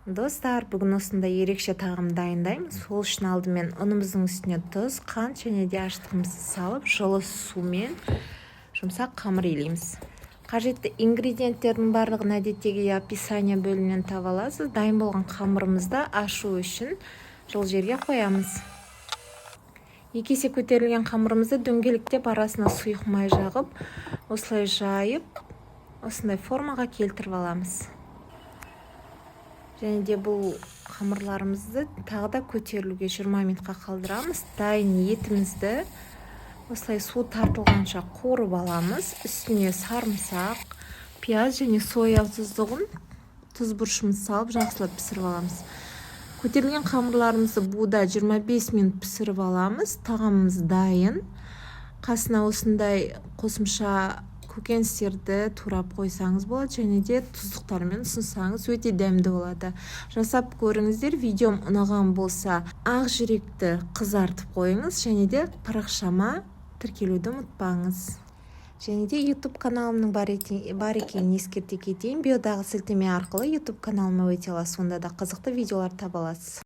Достар, бүгін осындай ерекше тағам дайындаймыз. Сол үшін алдымен ұнымыздың үстіне тұз, қант және де аштығымызды салып, жылы сумен жұмсақ қамыр илейміз. Қажетті ингредиенттердің барлығын әдеттегі описание бөлімінен таба аласыз. Дайын болған қамырымызды ашу үшін жылы жерге қоямыз. 2 есе көтерілген қамырымызды дөңгелектеп арасына сұйық май жағып, осылай жайып, осындай формаға келтіріп аламыз. Және де бұл қамырларымызды тағы да көтерілуге 20 минутқа қалдырамыз. Дайын етімізді осылай су тартылғанша қуырып аламыз. Үстіне сарымсақ, пияз және соя тұздығын, тұз бұрышымызды салып жақсылап пісіріп аламыз. Көтерілген қамырларымызды буда 25 минут пісіріп аламыз. Тағамымыз дайын. Қасына осындай қосымша көкөністерді турап қойсаңыз болады, және де тұздықтармен ұсынсаңыз өте дәмді болады. Жасап көріңіздер. Видеом ұнаған болса, ақ жүректі қызартып қойыңыз, және де парақшама тіркелуді ұмытпаңыз. Және де YouTube каналымның бар екенін ескерте кетейін. Биодағы сілтеме арқылы YouTube каналыма өте аласыз, онда да қызықты видеолар таба аласыз.